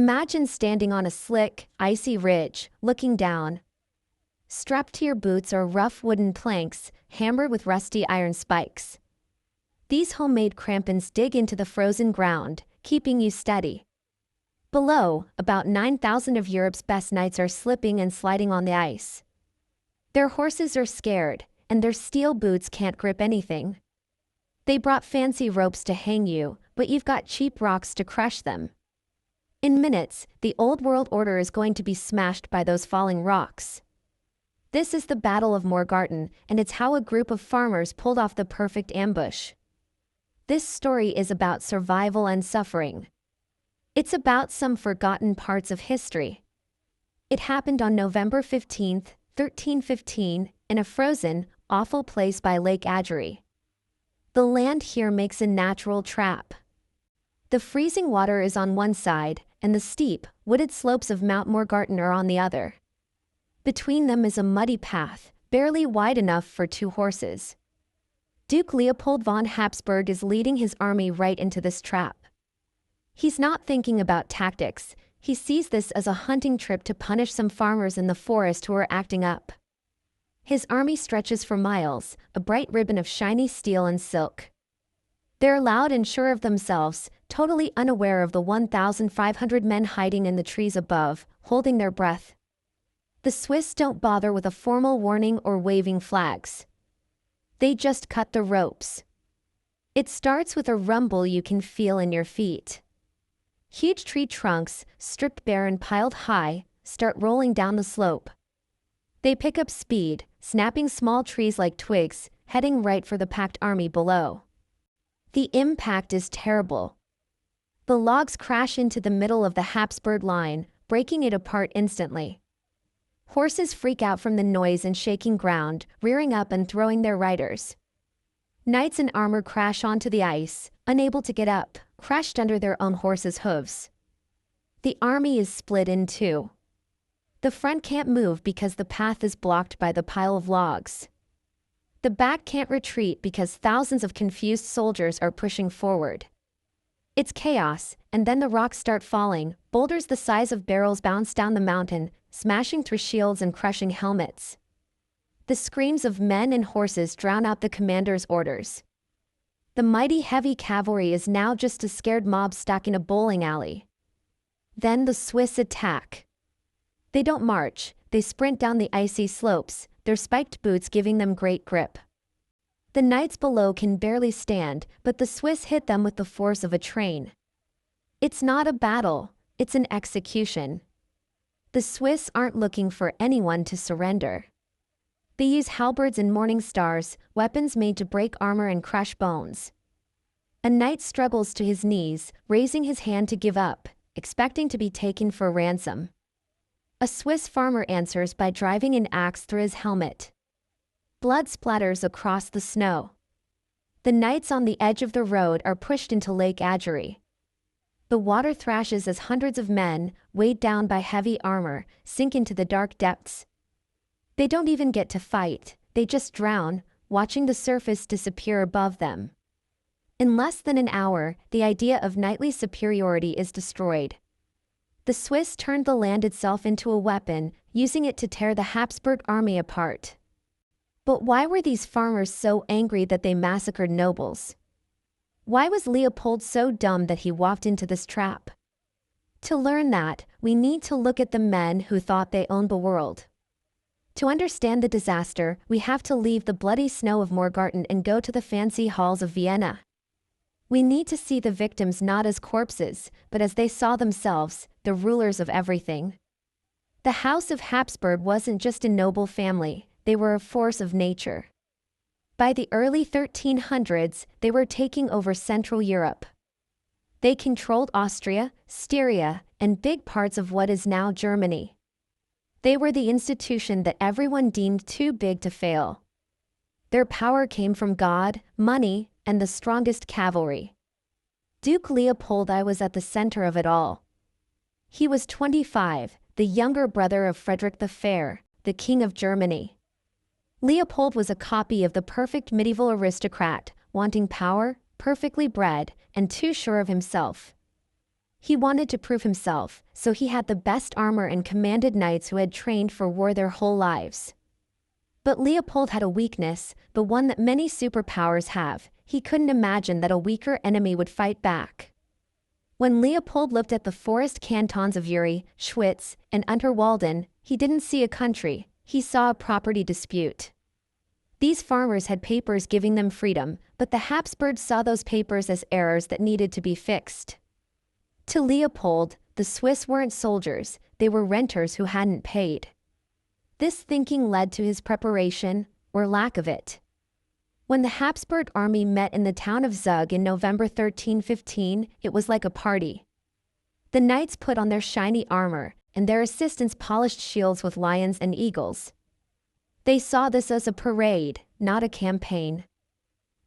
Imagine standing on a slick, icy ridge, looking down. Strapped to your boots are rough wooden planks, hammered with rusty iron spikes. These homemade crampons dig into the frozen ground, keeping you steady. Below, about 9,000 of Europe's best knights are slipping and sliding on the ice. Their horses are scared, and their steel boots can't grip anything. They brought fancy ropes to hang you, but you've got cheap rocks to crush them. In minutes, the old world order is going to be smashed by those falling rocks. This is the Battle of Morgarten, and it's how a group of farmers pulled off the perfect ambush. This story is about survival and suffering. It's about some forgotten parts of history. It happened on November 15, 1315, in a frozen, awful place by Lake Ägeri. The land here makes a natural trap. The freezing water is on one side, and the steep, wooded slopes of Mount Morgarten are on the other. Between them is a muddy path, barely wide enough for 2 horses. Duke Leopold von Habsburg is leading his army right into this trap. He's not thinking about tactics. He sees this as a hunting trip to punish some farmers in the forest who are acting up. His army stretches for miles, a bright ribbon of shiny steel and silk. They're loud and sure of themselves, totally unaware of the 1,500 men hiding in the trees above, holding their breath. The Swiss don't bother with a formal warning or waving flags. They just cut the ropes. It starts with a rumble you can feel in your feet. Huge tree trunks, stripped bare and piled high, start rolling down the slope. They pick up speed, snapping small trees like twigs, heading right for the packed army below. The impact is terrible. The logs crash into the middle of the Habsburg line, breaking it apart instantly. Horses freak out from the noise and shaking ground, rearing up and throwing their riders. Knights in armor crash onto the ice, unable to get up, crushed under their own horses' hooves. The army is split in two. The front can't move because the path is blocked by the pile of logs. The back can't retreat because thousands of confused soldiers are pushing forward. It's chaos, and then the rocks start falling, boulders the size of barrels bounce down the mountain, smashing through shields and crushing helmets. The screams of men and horses drown out the commander's orders. The mighty heavy cavalry is now just a scared mob stuck in a bowling alley. Then the Swiss attack. They don't march, they sprint down the icy slopes, their spiked boots giving them great grip. The knights below can barely stand, but the Swiss hit them with the force of a train. It's not a battle, it's an execution. The Swiss aren't looking for anyone to surrender. They use halberds and morning stars, weapons made to break armor and crush bones. A knight struggles to his knees, raising his hand to give up, expecting to be taken for ransom. A Swiss farmer answers by driving an axe through his helmet. Blood splatters across the snow. The knights on the edge of the road are pushed into Lake Ägeri. The water thrashes as hundreds of men, weighed down by heavy armor, sink into the dark depths. They don't even get to fight, they just drown, watching the surface disappear above them. In less than an hour, the idea of knightly superiority is destroyed. The Swiss turned the land itself into a weapon, using it to tear the Habsburg army apart. But why were these farmers so angry that they massacred nobles? Why was Leopold so dumb that he walked into this trap? To learn that, we need to look at the men who thought they owned the world. To understand the disaster, we have to leave the bloody snow of Morgarten and go to the fancy halls of Vienna. We need to see the victims not as corpses, but as they saw themselves, the rulers of everything. The House of Habsburg wasn't just a noble family, they were a force of nature. By the early 1300s, they were taking over Central Europe. They controlled Austria, Styria, and big parts of what is now Germany. They were the institution that everyone deemed too big to fail. Their power came from God, money, and the strongest cavalry. Duke Leopold I was at the center of it all. He was 25, the younger brother of Frederick the Fair, the King of Germany. Leopold was a copy of the perfect medieval aristocrat, wanting power, perfectly bred, and too sure of himself. He wanted to prove himself, so he had the best armor and commanded knights who had trained for war their whole lives. But Leopold had a weakness, the one that many superpowers have. He couldn't imagine that a weaker enemy would fight back. When Leopold looked at the forest cantons of Uri, Schwyz, and Unterwalden, he didn't see a country, he saw a property dispute. These farmers had papers giving them freedom, but the Habsburgs saw those papers as errors that needed to be fixed. To Leopold, the Swiss weren't soldiers, they were renters who hadn't paid. This thinking led to his preparation, or lack of it. When the Habsburg army met in the town of Zug in November 1315, it was like a party. The knights put on their shiny armor, and their assistants polished shields with lions and eagles. They saw this as a parade, not a campaign.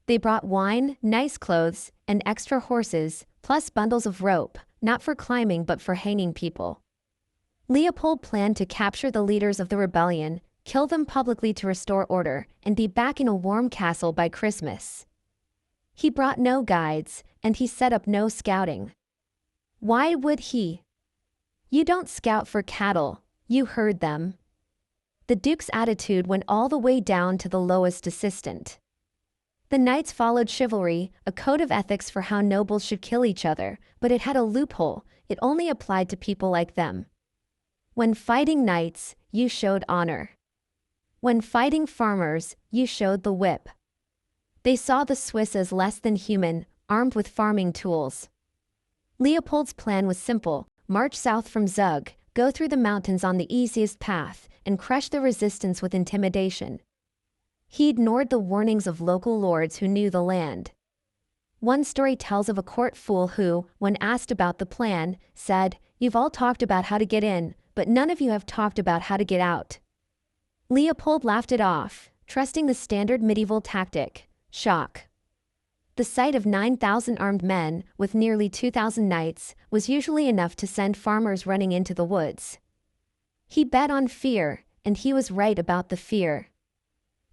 They brought wine, nice clothes, and extra horses, plus bundles of rope, not for climbing but for hanging people. Leopold planned to capture the leaders of the rebellion, kill them publicly to restore order, and be back in a warm castle by Christmas. He brought no guides, and he set up no scouting. Why would he? You don't scout for cattle, you herd them. The Duke's attitude went all the way down to the lowest assistant. The knights followed chivalry, a code of ethics for how nobles should kill each other, but it had a loophole, it only applied to people like them. When fighting knights, you showed honor. When fighting farmers, you showed the whip. They saw the Swiss as less than human, armed with farming tools. Leopold's plan was simple: march south from Zug, go through the mountains on the easiest path, and crush the resistance with intimidation. He ignored the warnings of local lords who knew the land. One story tells of a court fool who, when asked about the plan, said, "You've all talked about how to get in, but none of you have talked about how to get out." Leopold laughed it off, trusting the standard medieval tactic: shock. The sight of 9,000 armed men, with nearly 2,000 knights, was usually enough to send farmers running into the woods. He bet on fear, and he was right about the fear.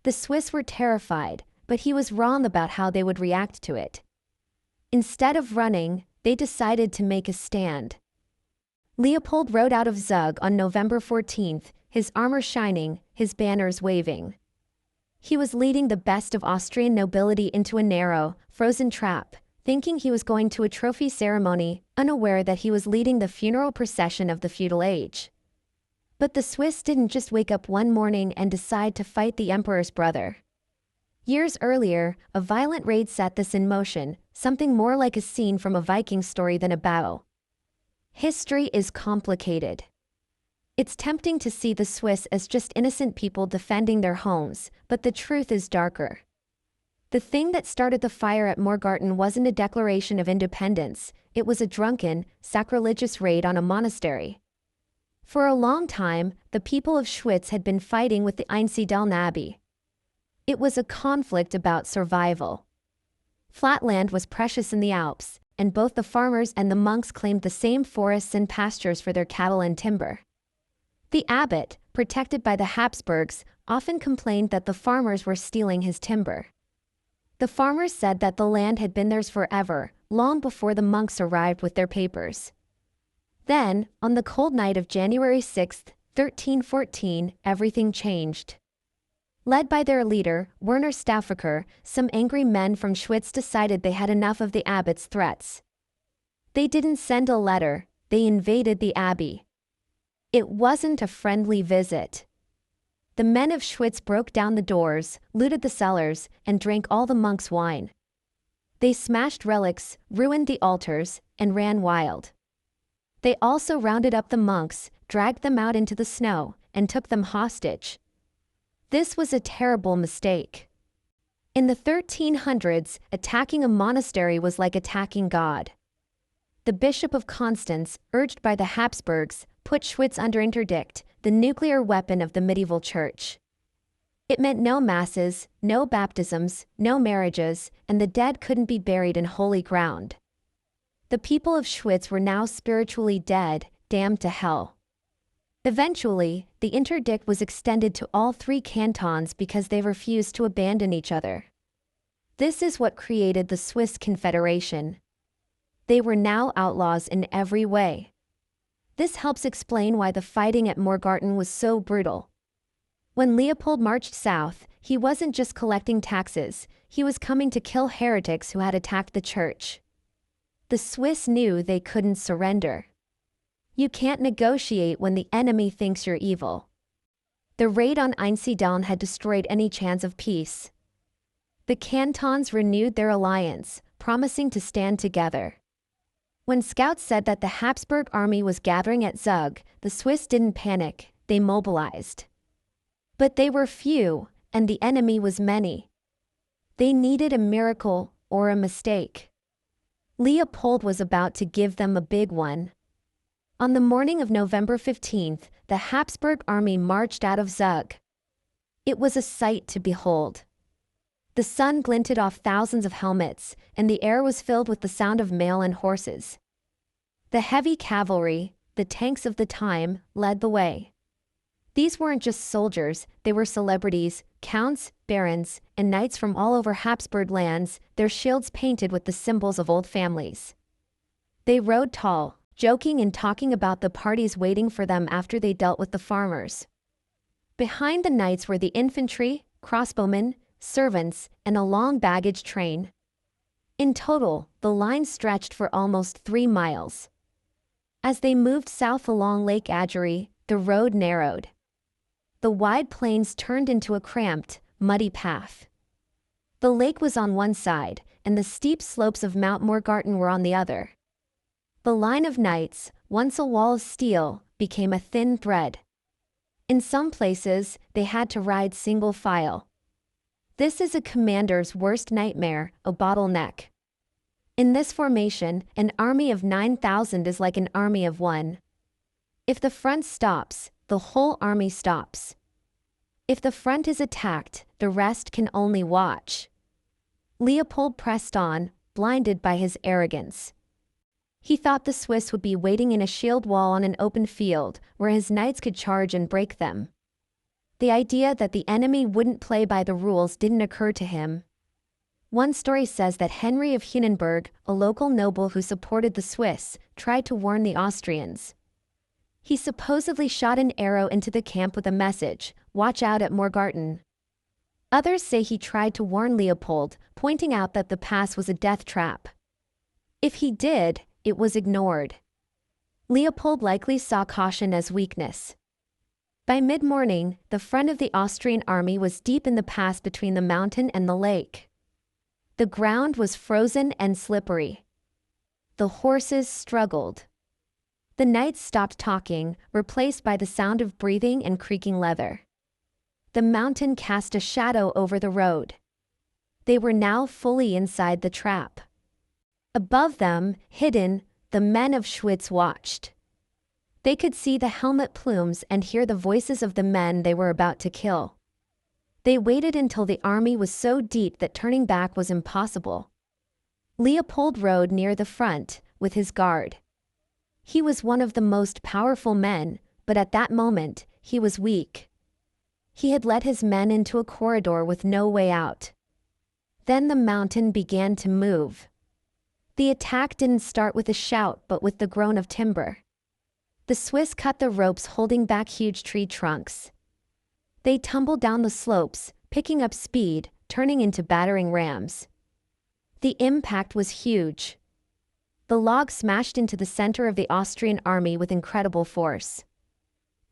The Swiss were terrified, but he was wrong about how they would react to it. Instead of running, they decided to make a stand. Leopold rode out of Zug on November 14th, his armor shining, his banners waving. He was leading the best of Austrian nobility into a narrow, frozen trap, thinking he was going to a trophy ceremony, unaware that he was leading the funeral procession of the feudal age. But the Swiss didn't just wake up one morning and decide to fight the emperor's brother. Years earlier, a violent raid set this in motion, something more like a scene from a Viking story than a battle. History is complicated. It's tempting to see the Swiss as just innocent people defending their homes, but the truth is darker. The thing that started the fire at Morgarten wasn't a declaration of independence, it was a drunken, sacrilegious raid on a monastery. For a long time, the people of Schwyz had been fighting with the Einsiedel Abbey. It was a conflict about survival. Flatland was precious in the Alps, and both the farmers and the monks claimed the same forests and pastures for their cattle and timber. The abbot, protected by the Habsburgs, often complained that the farmers were stealing his timber. The farmers said that the land had been theirs forever, long before the monks arrived with their papers. Then, on the cold night of January 6, 1314, everything changed. Led by their leader, Werner Stauffacher, some angry men from Schwyz decided they had enough of the abbot's threats. They didn't send a letter, they invaded the abbey. It wasn't a friendly visit. The men of Schwyz broke down the doors, looted the cellars, and drank all the monks' wine. They smashed relics, ruined the altars, and ran wild. They also rounded up the monks, dragged them out into the snow, and took them hostage. This was a terrible mistake. In the 1300s, attacking a monastery was like attacking God. The Bishop of Constance, urged by the Habsburgs, put Schwyz under interdict, the nuclear weapon of the medieval church. It meant no masses, no baptisms, no marriages, and the dead couldn't be buried in holy ground. The people of Schwyz were now spiritually dead, damned to hell. Eventually, the interdict was extended to all three cantons because they refused to abandon each other. This is what created the Swiss Confederation. They were now outlaws in every way. This helps explain why the fighting at Morgarten was so brutal. When Leopold marched south, he wasn't just collecting taxes, he was coming to kill heretics who had attacked the church. The Swiss knew they couldn't surrender. You can't negotiate when the enemy thinks you're evil. The raid on Einsiedeln had destroyed any chance of peace. The cantons renewed their alliance, promising to stand together. When scouts said that the Habsburg army was gathering at Zug, the Swiss didn't panic, they mobilized. But they were few, and the enemy was many. They needed a miracle or a mistake. Leopold was about to give them a big one. On the morning of November 15th, the Habsburg army marched out of Zug. It was a sight to behold. The sun glinted off thousands of helmets, and the air was filled with the sound of mail and horses. The heavy cavalry, the tanks of the time, led the way. These weren't just soldiers, they were celebrities, counts, barons, and knights from all over Habsburg lands, their shields painted with the symbols of old families. They rode tall, joking and talking about the parties waiting for them after they dealt with the farmers. Behind the knights were the infantry, crossbowmen, servants, and a long baggage train. In total, the line stretched for almost 3 miles. As they moved south along Lake Ägeri, the road narrowed. The wide plains turned into a cramped, muddy path. The lake was on one side, and the steep slopes of Mount Morgarten were on the other. The line of knights, once a wall of steel, became a thin thread. In some places, they had to ride single file. This is a commander's worst nightmare, a bottleneck. In this formation, an army of 9,000 is like an army of one. If the front stops, the whole army stops. If the front is attacked, the rest can only watch. Leopold pressed on, blinded by his arrogance. He thought the Swiss would be waiting in a shield wall on an open field, where his knights could charge and break them. The idea that the enemy wouldn't play by the rules didn't occur to him. One story says that Henry of Hindenburg, a local noble who supported the Swiss, tried to warn the Austrians. He supposedly shot an arrow into the camp with a message, "Watch out at Morgarten." Others say he tried to warn Leopold, pointing out that the pass was a death trap. If he did, it was ignored. Leopold likely saw caution as weakness. By mid-morning, the front of the Austrian army was deep in the pass between the mountain and the lake. The ground was frozen and slippery. The horses struggled. The knights stopped talking, replaced by the sound of breathing and creaking leather. The mountain cast a shadow over the road. They were now fully inside the trap. Above them, hidden, the men of Schwyz watched. They could see the helmet plumes and hear the voices of the men they were about to kill. They waited until the army was so deep that turning back was impossible. Leopold rode near the front, with his guard. He was one of the most powerful men, but at that moment, he was weak. He had led his men into a corridor with no way out. Then the mountain began to move. The attack didn't start with a shout but with the groan of timber. The Swiss cut the ropes holding back huge tree trunks. They tumbled down the slopes, picking up speed, turning into battering rams. The impact was huge. The log smashed into the center of the Austrian army with incredible force.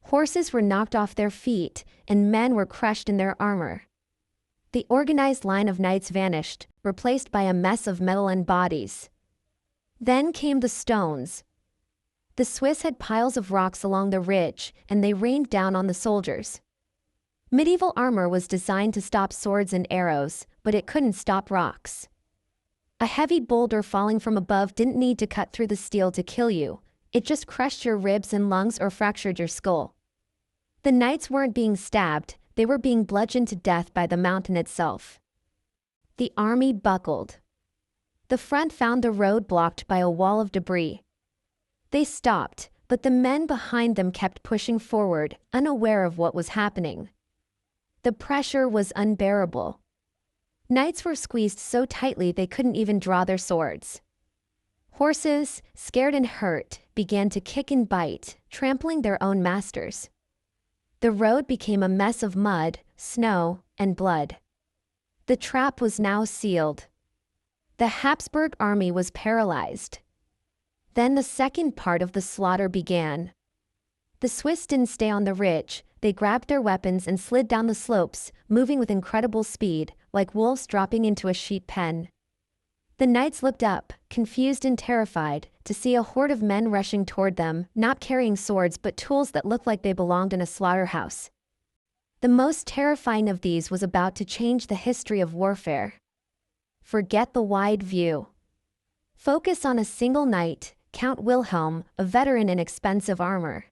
Horses were knocked off their feet, and men were crushed in their armor. The organized line of knights vanished, replaced by a mess of metal and bodies. Then came the stones. The Swiss had piles of rocks along the ridge, and they rained down on the soldiers. Medieval armor was designed to stop swords and arrows, but it couldn't stop rocks. A heavy boulder falling from above didn't need to cut through the steel to kill you, it just crushed your ribs and lungs or fractured your skull. The knights weren't being stabbed, they were being bludgeoned to death by the mountain itself. The army buckled. The front found the road blocked by a wall of debris. They stopped, but the men behind them kept pushing forward, unaware of what was happening. The pressure was unbearable. Knights were squeezed so tightly they couldn't even draw their swords. Horses, scared and hurt, began to kick and bite, trampling their own masters. The road became a mess of mud, snow, and blood. The trap was now sealed. The Habsburg army was paralyzed. Then the second part of the slaughter began. The Swiss didn't stay on the ridge, they grabbed their weapons and slid down the slopes, moving with incredible speed, like wolves dropping into a sheep pen. The knights looked up, confused and terrified, to see a horde of men rushing toward them, not carrying swords but tools that looked like they belonged in a slaughterhouse. The most terrifying of these was about to change the history of warfare. Forget the wide view. Focus on a single knight, Count Wilhelm, a veteran in expensive armor.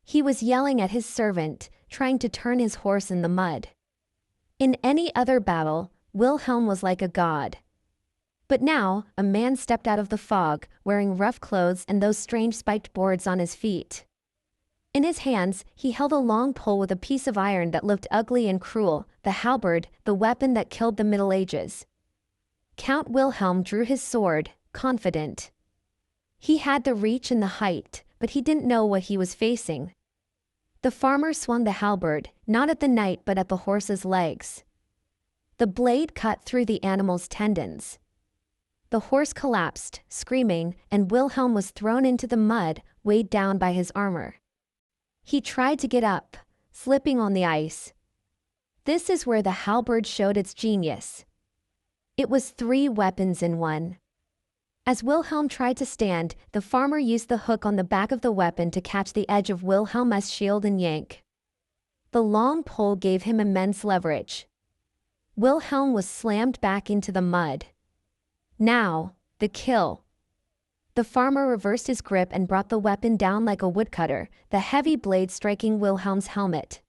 He was yelling at his servant, trying to turn his horse in the mud. In any other battle, Wilhelm was like a god. But now, a man stepped out of the fog, wearing rough clothes and those strange spiked boards on his feet. In his hands, he held a long pole with a piece of iron that looked ugly and cruel, the halberd, the weapon that killed the Middle Ages. Count Wilhelm drew his sword, confident. He had the reach and the height, but he didn't know what he was facing. The farmer swung the halberd, not at the knight but at the horse's legs. The blade cut through the animal's tendons. The horse collapsed, screaming, and Wilhelm was thrown into the mud, weighed down by his armor. He tried to get up, slipping on the ice. This is where the halberd showed its genius. It was 3 weapons in one. As Wilhelm tried to stand, the farmer used the hook on the back of the weapon to catch the edge of Wilhelm's shield and yank. The long pole gave him immense leverage. Wilhelm was slammed back into the mud. Now, the kill. The farmer reversed his grip and brought the weapon down like a woodcutter, the heavy blade striking Wilhelm's helmet.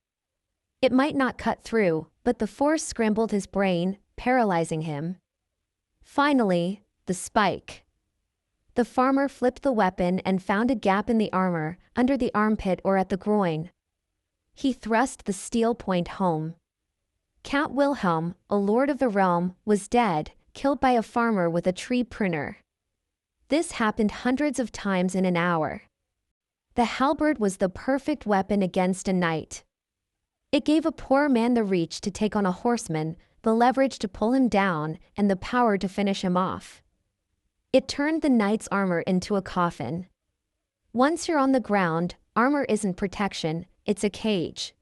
It might not cut through, but the force scrambled his brain, paralyzing him. Finally, the spike. The farmer flipped the weapon and found a gap in the armor, under the armpit or at the groin. He thrust the steel point home. Count Wilhelm, a lord of the realm, was dead, killed by a farmer with a tree pruner. This happened hundreds of times in an hour. The halberd was the perfect weapon against a knight. It gave a poor man the reach to take on a horseman, the leverage to pull him down, and the power to finish him off. It turned the knight's armor into a coffin. Once you're on the ground, armor isn't protection, it's a cage.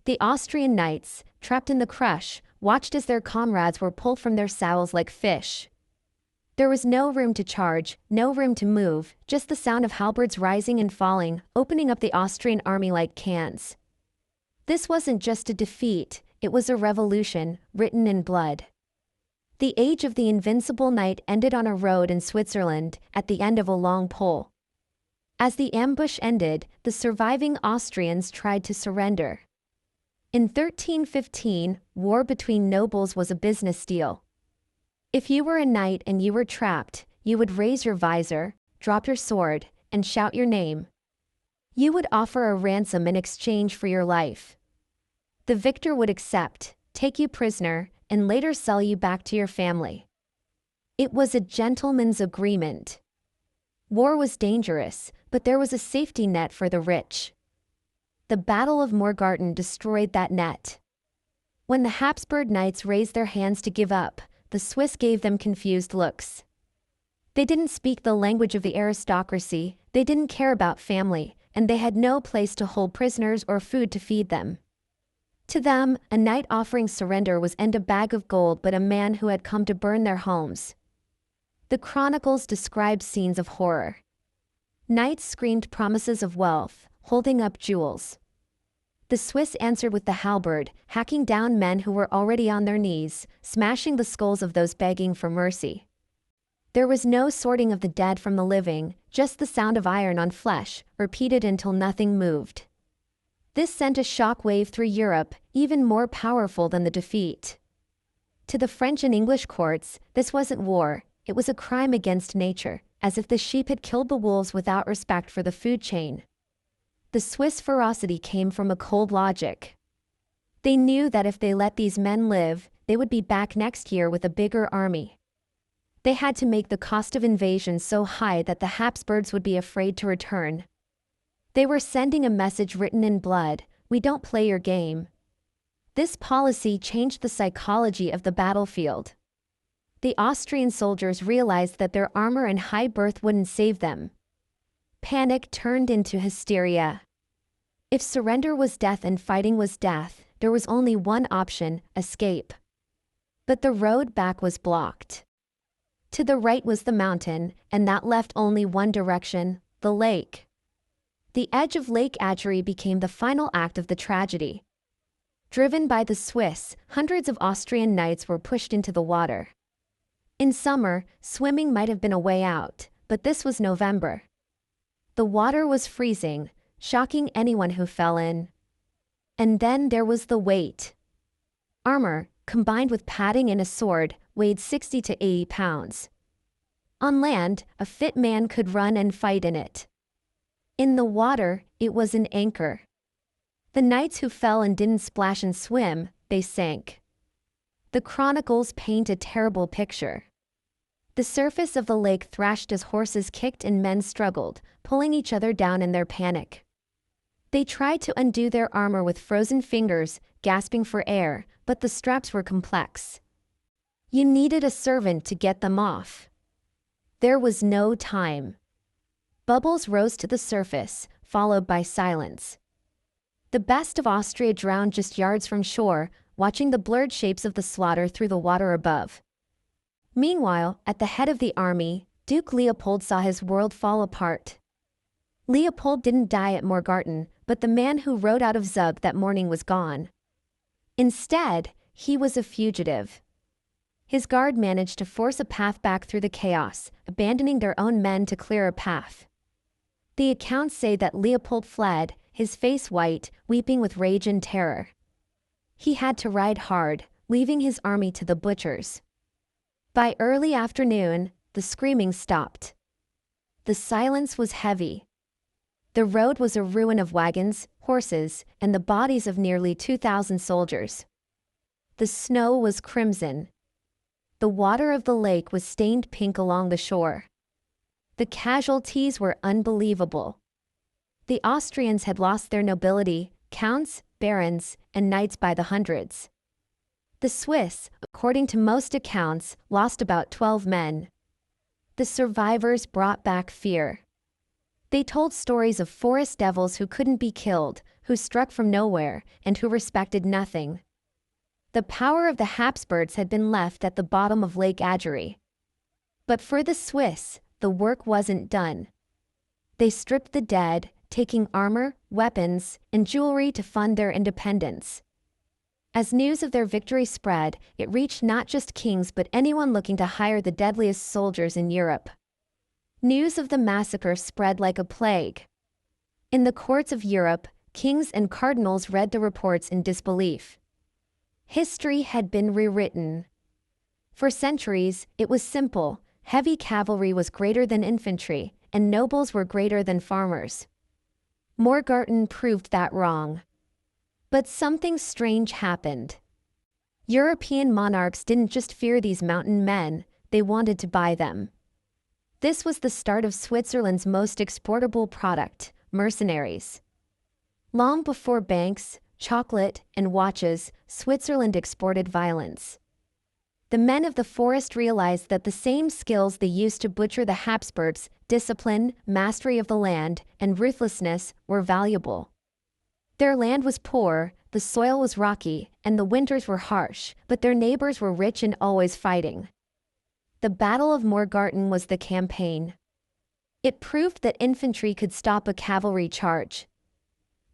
The Austrian knights, trapped in the crush, watched as their comrades were pulled from their saddles like fish. There was no room to charge, no room to move, just the sound of halberds rising and falling, opening up the Austrian army like cans. This wasn't just a defeat, it was a revolution, written in blood. The age of the invincible knight ended on a road in Switzerland, at the end of a long pole. As the ambush ended, the surviving Austrians tried to surrender. In 1315, war between nobles was a business deal. If you were a knight and you were trapped, you would raise your visor, drop your sword, and shout your name. You would offer a ransom in exchange for your life. The victor would accept, take you prisoner, and later sell you back to your family. It was a gentleman's agreement. War was dangerous, but there was a safety net for the rich. The Battle of Morgarten destroyed that net. When the Habsburg knights raised their hands to give up, the Swiss gave them confused looks. They didn't speak the language of the aristocracy, they didn't care about family, and they had no place to hold prisoners or food to feed them. To them, a knight offering surrender was and a bag of gold but a man who had come to burn their homes. The chronicles described scenes of horror. Knights screamed promises of wealth, holding up jewels. The Swiss answered with the halberd, hacking down men who were already on their knees, smashing the skulls of those begging for mercy. There was no sorting of the dead from the living, just the sound of iron on flesh, repeated until nothing moved. This sent a shock wave through Europe, even more powerful than the defeat. To the French and English courts, this wasn't war, it was a crime against nature, as if the sheep had killed the wolves without respect for the food chain. The Swiss ferocity came from a cold logic. They knew that if they let these men live, they would be back next year with a bigger army. They had to make the cost of invasion so high that the Habsburgs would be afraid to return. They were sending a message written in blood: "We don't play your game." This policy changed the psychology of the battlefield. The Austrian soldiers realized that their armor and high birth wouldn't save them. Panic turned into hysteria. If surrender was death and fighting was death, there was only one option: escape. But the road back was blocked. To the right was the mountain, and that left only one direction: the lake. The edge of Lake Ägeri became the final act of the tragedy. Driven by the Swiss, hundreds of Austrian knights were pushed into the water. In summer, swimming might have been a way out, but this was November. The water was freezing, shocking anyone who fell in. And then there was the weight. Armor, combined with padding and a sword, weighed 60 to 80 pounds. On land, a fit man could run and fight in it. In the water, it was an anchor. The knights who fell and didn't splash and swim, they sank. The chronicles paint a terrible picture. The surface of the lake thrashed as horses kicked and men struggled, pulling each other down in their panic. They tried to undo their armor with frozen fingers, gasping for air, but the straps were complex. You needed a servant to get them off. There was no time. Bubbles rose to the surface, followed by silence. The best of Austria drowned just yards from shore, watching the blurred shapes of the slaughter through the water above. Meanwhile, at the head of the army, Duke Leopold saw his world fall apart. Leopold didn't die at Morgarten, but the man who rode out of Zug that morning was gone. Instead, he was a fugitive. His guard managed to force a path back through the chaos, abandoning their own men to clear a path. The accounts say that Leopold fled, his face white, weeping with rage and terror. He had to ride hard, leaving his army to the butchers. By early afternoon, the screaming stopped. The silence was heavy. The road was a ruin of wagons, horses, and the bodies of nearly 2,000 soldiers. The snow was crimson. The water of the lake was stained pink along the shore. The casualties were unbelievable. The Austrians had lost their nobility, counts, barons, and knights by the hundreds. The Swiss, according to most accounts, lost about 12 men. The survivors brought back fear. They told stories of forest devils who couldn't be killed, who struck from nowhere, and who respected nothing. The power of the Habsburgs had been left at the bottom of Lake Ägeri. But for the Swiss, the work wasn't done. They stripped the dead, taking armor, weapons, and jewelry to fund their independence. As news of their victory spread, it reached not just kings but anyone looking to hire the deadliest soldiers in Europe. News of the massacre spread like a plague. In the courts of Europe, kings and cardinals read the reports in disbelief. History had been rewritten. For centuries, it was simple: heavy cavalry was greater than infantry, and nobles were greater than farmers. Morgarten proved that wrong. But something strange happened. European monarchs didn't just fear these mountain men, they wanted to buy them. This was the start of Switzerland's most exportable product: mercenaries. Long before banks, chocolate, and watches, Switzerland exported violence. The men of the forest realized that the same skills they used to butcher the Habsburgs, discipline, mastery of the land, and ruthlessness, were valuable. Their land was poor, the soil was rocky, and the winters were harsh, but their neighbors were rich and always fighting. The Battle of Morgarten was the campaign. It proved that infantry could stop a cavalry charge.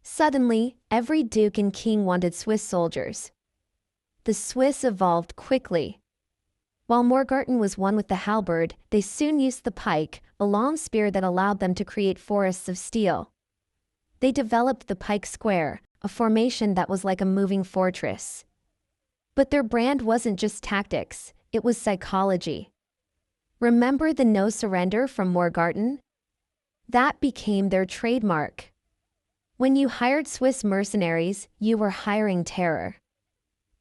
Suddenly, every duke and king wanted Swiss soldiers. The Swiss evolved quickly. While Morgarten was won with the halberd, they soon used the pike, a long spear that allowed them to create forests of steel. They developed the pike square, a formation that was like a moving fortress. But their brand wasn't just tactics, it was psychology. Remember the no surrender from Morgarten? That became their trademark. When you hired Swiss mercenaries, you were hiring terror.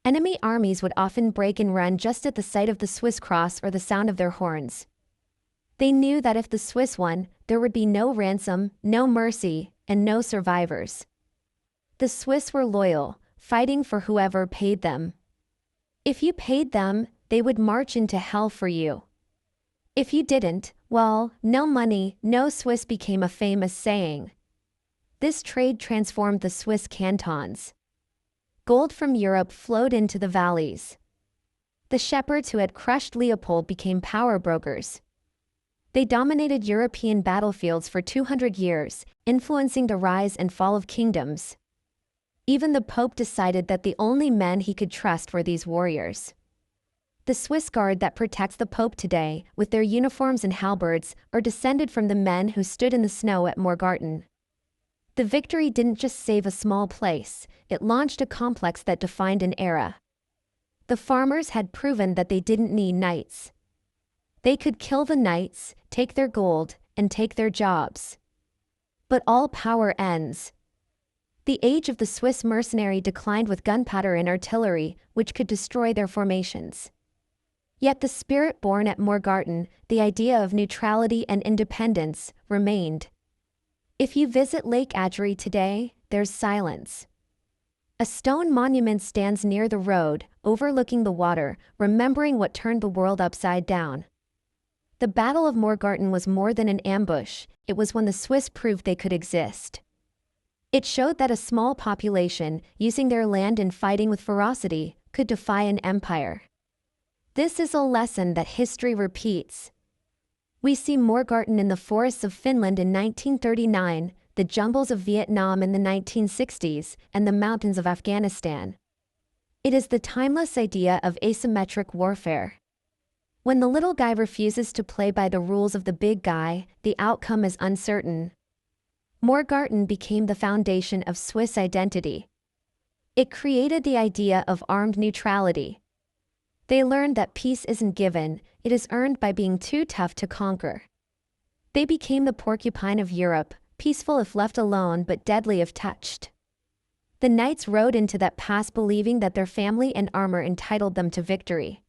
Enemy armies would often break and run just at the sight of the Swiss cross or the sound of their horns. They knew that if the Swiss won, there would be no ransom, no mercy, and no survivors. The Swiss were loyal, fighting for whoever paid them. If you paid them, they would march into hell for you. If you didn't, well, no money, no Swiss became a famous saying. This trade transformed the Swiss cantons. Gold from Europe flowed into the valleys. The shepherds who had crushed Leopold became power brokers. They dominated European battlefields for 200 years, influencing the rise and fall of kingdoms. Even the Pope decided that the only men he could trust were these warriors. The Swiss Guard that protects the Pope today, with their uniforms and halberds, are descended from the men who stood in the snow at Morgarten. The victory didn't just save a small place, it launched a complex that defined an era. The farmers had proven that they didn't need knights. They could kill the knights, take their gold, and take their jobs. But all power ends. The age of the Swiss mercenary declined with gunpowder and artillery, which could destroy their formations. Yet the spirit born at Morgarten, the idea of neutrality and independence, remained. If you visit Lake Ägeri today, there's silence. A stone monument stands near the road, overlooking the water, remembering what turned the world upside down. The Battle of Morgarten was more than an ambush, it was when the Swiss proved they could exist. It showed that a small population, using their land and fighting with ferocity, could defy an empire. This is a lesson that history repeats. We see Morgarten in the forests of Finland in 1939, the jungles of Vietnam in the 1960s, and the mountains of Afghanistan. It is the timeless idea of asymmetric warfare. When the little guy refuses to play by the rules of the big guy, the outcome is uncertain. Morgarten became the foundation of Swiss identity. It created the idea of armed neutrality. They learned that peace isn't given, it is earned by being too tough to conquer. They became the porcupine of Europe, peaceful if left alone but deadly if touched. The knights rode into that pass believing that their family and armor entitled them to victory.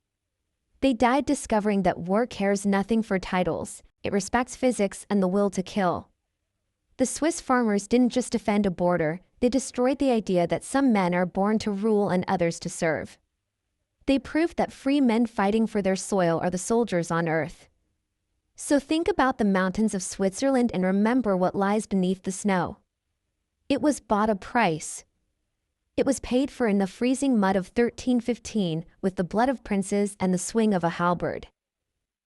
They died discovering that war cares nothing for titles, it respects physics and the will to kill. The Swiss farmers didn't just defend a border, they destroyed the idea that some men are born to rule and others to serve. They proved that free men fighting for their soil are the soldiers on earth. So think about the mountains of Switzerland and remember what lies beneath the snow. It was bought a price. It was paid for in the freezing mud of 1315, with the blood of princes and the swing of a halberd.